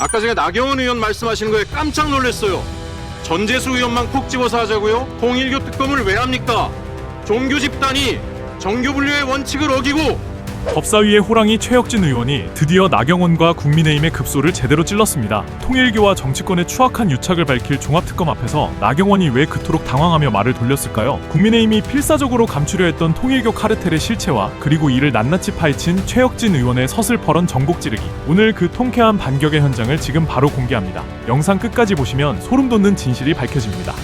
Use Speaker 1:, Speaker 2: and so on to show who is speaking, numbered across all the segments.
Speaker 1: 아까 제가 나경원 의원 말씀하시는 거에 깜짝 놀랐어요. 전재수 의원만 콕 집어서 하자고요? 통일교 특검을 왜 합니까? 종교 집단이 정교 분류의 원칙을 어기고
Speaker 2: 법사위의 호랑이 최혁진 의원이 드디어 나경원과 국민의힘의 급소를 제대로 찔렀습니다. 통일교와 정치권의 추악한 유착을 밝힐 종합특검 앞에서 나경원이 왜 그토록 당황하며 말을 돌렸을까요? 국민의힘이 필사적으로 감추려 했던 통일교 카르텔의 실체와 그리고 이를 낱낱이 파헤친 최혁진 의원의 서슬퍼런 정복 지르기. 오늘 그 통쾌한 반격의 현장을 지금 바로 공개합니다. 영상 끝까지 보시면 소름 돋는 진실이 밝혀집니다.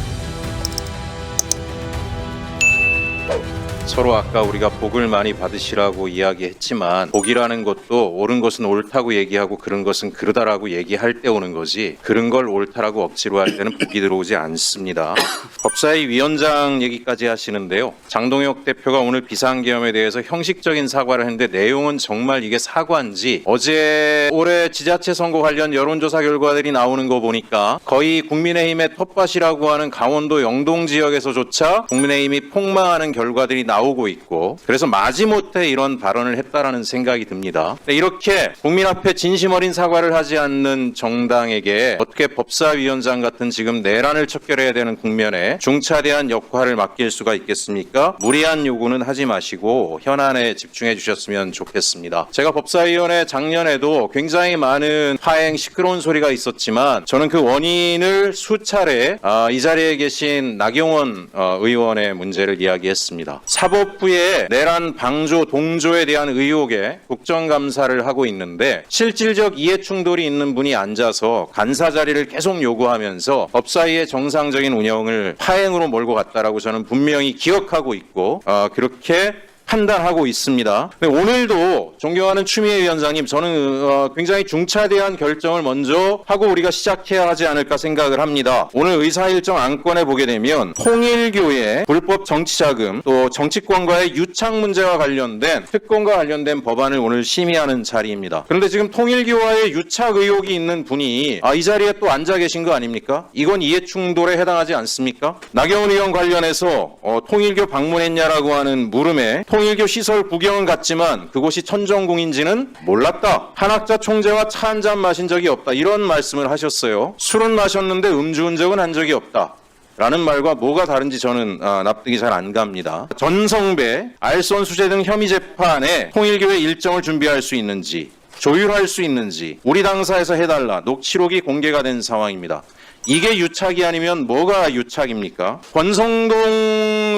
Speaker 3: 서로 아까 우리가 복을 많이 받으시라고 이야기했지만 복이라는 것도 옳은 것은 옳다고 얘기하고 그른 것은 그르다라고 얘기할 때 오는 거지 그른 걸 옳다라고 억지로 할 때는 복이 들어오지 않습니다. 법사위 위원장 얘기까지 하시는데요. 장동혁 대표가 오늘 비상계엄에 대해서 형식적인 사과를 했는데 내용은 정말 이게 사과인지 어제 올해 지자체 선거 관련 여론조사 결과들이 나오는 거 보니까 거의 국민의힘의 텃밭이라고 하는 강원도 영동 지역에서조차 국민의힘이 폭망하는 결과들이 나오고 있고 그래서 마지못해 이런 발언을 했다라는 생각이 듭니다. 이렇게 국민 앞에 진심 어린 사과를 하지 않는 정당에게 어떻게 법사위원장 같은 지금 내란을 척결해야 되는 국면에 중차대한 역할을 맡길 수가 있겠습니까? 무리한 요구는 하지 마시고 현안에 집중해 주셨으면 좋겠습니다. 제가 법사위원회 작년에도 굉장히 많은 파행 시끄러운 소리가 있었지만 저는 그 원인을 수차례 이 자리에 계신 나경원 의원의 문제를 이야기했습니다. 사법부의 내란 방조 동조에 대한 의혹에 국정감사를 하고 있는데 실질적 이해충돌이 있는 분이 앉아서 간사 자리를 계속 요구하면서 법사위의 정상적인 운영을 파행으로 몰고 갔다라고 저는 분명히 기억하고 있고 그렇게 판단하고 있습니다. 오늘도 존경하는 추미애 위원장님, 저는 굉장히 중차대한 결정을 먼저 하고 우리가 시작해야 하지 않을까 생각을 합니다. 오늘 의사일정 안건에 보게 되면 통일교의 불법 정치자금 또 정치권과의 유착 문제와 관련된 특검과 관련된 법안을 오늘 심의하는 자리입니다. 그런데 지금 통일교와의 유착 의혹이 있는 분이 이 자리에 또 앉아 계신 거 아닙니까? 이건 이해충돌에 해당하지 않습니까? 나경원 의원 관련해서 통일교 방문했냐라고 하는 물음에 통일교 시설 구경은 갔지만 그곳이 천정궁인지는 몰랐다. 한학자 총재와 차 한잔 마신 적이 없다. 이런 말씀을 하셨어요. 술은 마셨는데 음주운전은 한 적이 없다. 라는 말과 뭐가 다른지 저는 납득이 잘 안 갑니다. 전성배, 알선 수재 등 혐의 재판에 통일교의 일정을 준비할 수 있는지 조율할 수 있는지 우리 당사에서 해달라. 녹취록이 공개가 된 상황입니다. 이게 유착이 아니면 뭐가 유착입니까? 권성동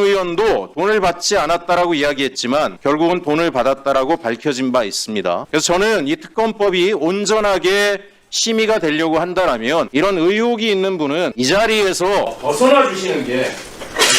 Speaker 3: 의원도 돈을 받지 않았다라고 이야기했지만 결국은 돈을 받았다라고 밝혀진 바 있습니다. 그래서 저는 이 특검법이 온전하게 심의가 되려고 한다면 이런 의혹이 있는 분은 이 자리에서 벗어나 주시는 게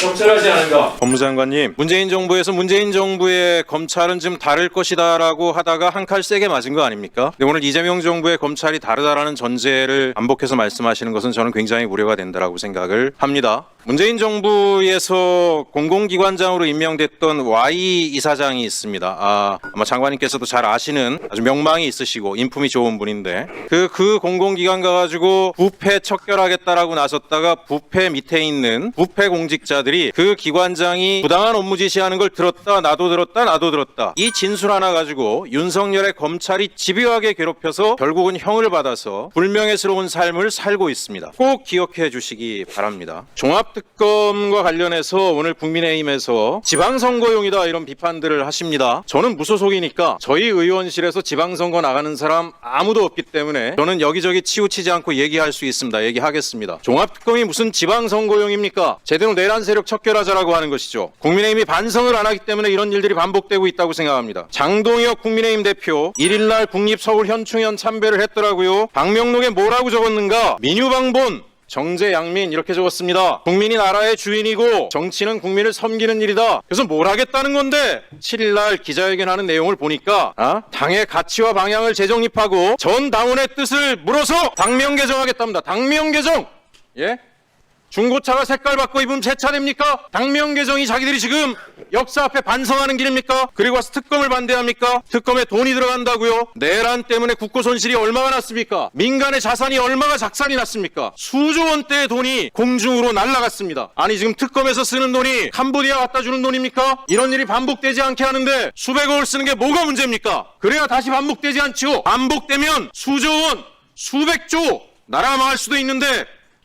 Speaker 3: 적절하지 않은가? 법무장관님, 문재인 정부에서 문재인 정부의 검찰은 좀 다를 것이다라고 하다가 한 칼 세게 맞은 거 아닙니까? 근데 오늘 이재명 정부의 검찰이 다르다라는 전제를 반복해서 말씀하시는 것은 저는 굉장히 우려가 된다라고 생각을 합니다. 문재인 정부에서 공공기관장으로 임명됐던 Y 이사장이 있습니다. 아마 장관님께서도 잘 아시는 아주 명망이 있으시고 인품이 좋은 분인데 그 공공기관 가가지고 부패 척결하겠다라고 나섰다가 부패 밑에 있는 부패 공직자들이 그 기관장이 부당한 업무 지시하는 걸 들었다 나도 들었다 이 진술 하나 가지고 윤석열의 검찰이 집요하게 괴롭혀서 결국은 형을 받아서 불명예스러운 삶을 살고 있습니다. 꼭 기억해 주시기 바랍니다. 종합특검과 관련해서 오늘 국민의힘에서 지방선거용이다 이런 비판들을 하십니다. 저는 무소속이니까 저희 의원실에서 지방선거 나가는 사람 아무도 없기 때문에 저는 여기저기 치우치지 않고 얘기할 수 있습니다. 얘기하겠습니다. 종합특검이 무슨 지방선거용입니까? 제대로 내란 세력 척결하자라고 하는 것이죠. 국민의힘이 반성을 안 하기 때문에 이런 일들이 반복되고 있다고 생각합니다. 장동혁 국민의힘 대표 1일날 국립서울 현충원 참배를 했더라고요. 방명록에 뭐라고 적었는가? 민유방본 정제양민 이렇게 적었습니다. 국민이 나라의 주인이고 정치는 국민을 섬기는 일이다. 그래서 뭘 하겠다는 건데 7일날 기자회견하는 내용을 보니까 당의 가치와 방향을 재정립하고 전 당원의 뜻을 물어서 당명 개정하겠답니다. 당명 개정! 예? 중고차가 색깔 바꿔 입으면 제 차례입니까? 당명 개정이 자기들이 지금 역사 앞에 반성하는 길입니까? 그리고 와서 특검을 반대합니까? 특검에 돈이 들어간다고요? 내란 때문에 국고 손실이 얼마가 났습니까? 민간의 자산이 얼마가 작살이 났습니까? 수조 원대의 돈이 공중으로 날아갔습니다. 아니 지금 특검에서 쓰는 돈이 캄보디아 갖다 주는 돈입니까? 이런 일이 반복되지 않게 하는데 수백억을 쓰는 게 뭐가 문제입니까? 그래야 다시 반복되지 않죠. 반복되면 수조 원
Speaker 1: 수백조 나라가 망할 수도 있는데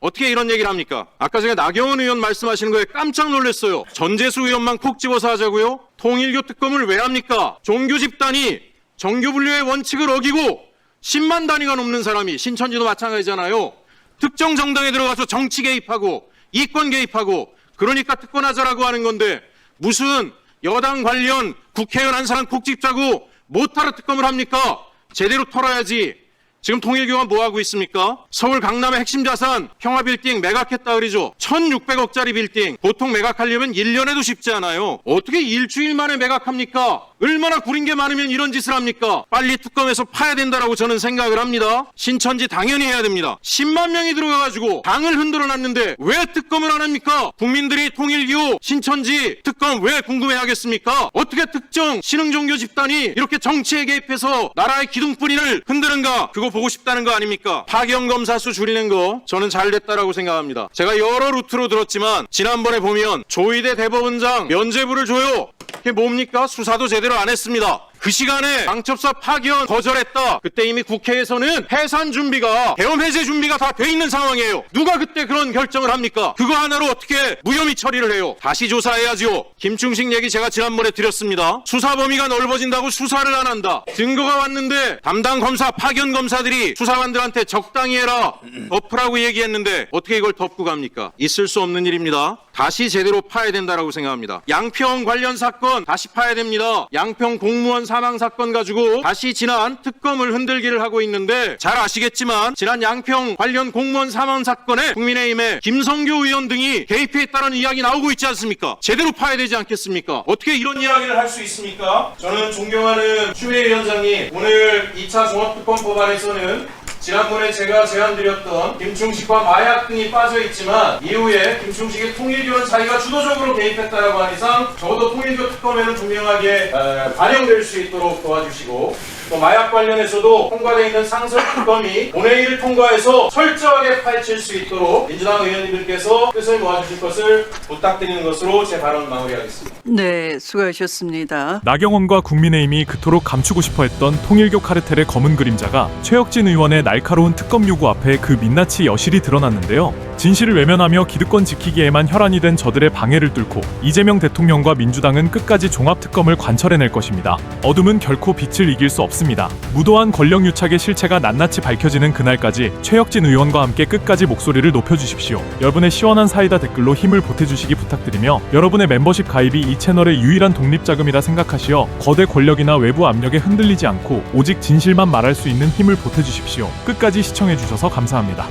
Speaker 1: 어떻게 이런 얘기를 합니까? 아까 제가 나경원 의원 말씀하시는 거에 깜짝 놀랐어요. 전재수 의원만 콕 집어서 하자고요? 통일교 특검을 왜 합니까? 종교 집단이 정교 분류의 원칙을 어기고 10만 단위가 넘는 사람이, 신천지도 마찬가지잖아요. 특정 정당에 들어가서 정치 개입하고 이권 개입하고 그러니까 특권하자라고 하는 건데 무슨 여당 관련 국회의원 한 사람 콕 집자고 못하러 특검을 합니까? 제대로 털어야지. 지금 통일교가 뭐 하고 있습니까? 서울 강남의 핵심 자산 평화빌딩 매각했다 그러죠. 1600억짜리 빌딩 보통 매각하려면 1년에도 쉽지 않아요. 어떻게 일주일 만에 매각합니까? 얼마나 구린 게 많으면 이런 짓을 합니까? 빨리 특검에서 파야 된다라고 저는 생각을 합니다. 신천지 당연히 해야 됩니다. 10만 명이 들어가가지고 당을 흔들어 놨는데 왜 특검을 안 합니까? 국민들이 통일교, 신천지 특검 왜 궁금해하겠습니까? 어떻게 특정 신흥종교 집단이 이렇게 정치에 개입해서 나라의 기둥뿌리를 흔드는가? 그거 보고 싶다는 거 아닙니까? 파견검사 수 줄이는 거 저는 잘 됐다라고 생각합니다. 제가 여러 루트로 들었지만 지난번에 보면 조희대 대법원장 면죄부를 줘요. 그게 뭡니까? 수사도 제대로 안 했습니다. 그 시간에 방첩사 파견 거절했다. 그때 이미 국회에서는 해산 준비가, 계엄 해제 준비가 다 돼 있는 상황이에요. 누가 그때 그런 결정을 합니까? 그거 하나로 어떻게 무혐의 처리를 해요? 다시 조사해야지요. 김충식 얘기 제가 지난번에 드렸습니다. 수사 범위가 넓어진다고 수사를 안 한다. 증거가 왔는데 담당 검사, 파견 검사들이 수사관들한테 적당히 해라, 덮으라고 얘기했는데 어떻게 이걸 덮고 갑니까? 있을 수 없는 일입니다. 다시 제대로 파야 된다라고 생각합니다. 양평 관련 사건 다시 파야 됩니다. 양평 공무원 사망 사건 가지고 다시 지난 특검을 흔들기를 하고 있는데 잘 아시겠지만 지난 양평 관련 공무원 사망 사건에 국민의힘의 김성교 의원 등이 개입했다는 이야기 나오고 있지 않습니까? 제대로 파야 되지 않겠습니까? 어떻게 이런 이야기를 할 수 있습니까? 저는 존경하는 추미애 위원장님, 오늘 2차 종합특검 법안에서는 지난번에 제가 제안드렸던 김충식과 마약 등이 빠져있지만 이후에 김충식의 통일교는 자기가 주도적으로 개입했다라고 한 이상 적어도 통일교 특검에는 분명하게 반영될 수 있도록 도와주시고, 또 마약 관련해서도 통과되어 있는 상설 특검이 본회의를 통과해서 철저하게 파헤칠 수 있도록 민주당 의원님들께서 뜻을 모아주실 것을 부탁드리는 것으로 제 발언 마무리하겠습니다.
Speaker 4: 네, 수고하셨습니다.
Speaker 2: 나경원과 국민의힘이 그토록 감추고 싶어했던 통일교 카르텔의 검은 그림자가 최혁진 의원의 날카로운 특검 요구 앞에 그 민낯이 여실히 드러났는데요. 진실을 외면하며 기득권 지키기에만 혈안이 된 저들의 방해를 뚫고 이재명 대통령과 민주당은 끝까지 종합특검을 관철해낼 것입니다. 어둠은 결코 빛을 이길 수 없습니다. 무도한 권력 유착의 실체가 낱낱이 밝혀지는 그날까지 최혁진 의원과 함께 끝까지 목소리를 높여주십시오. 여러분의 시원한 사이다 댓글로 힘을 보태주시기 부탁드리며, 여러분의 멤버십 가입이 이 채널의 유일한 독립자금이라 생각하시어 거대 권력이나 외부 압력에 흔들리지 않고 오직 진실만 말할 수 있는 힘을 보태주십시오. 끝까지 시청해주셔서 감사합니다.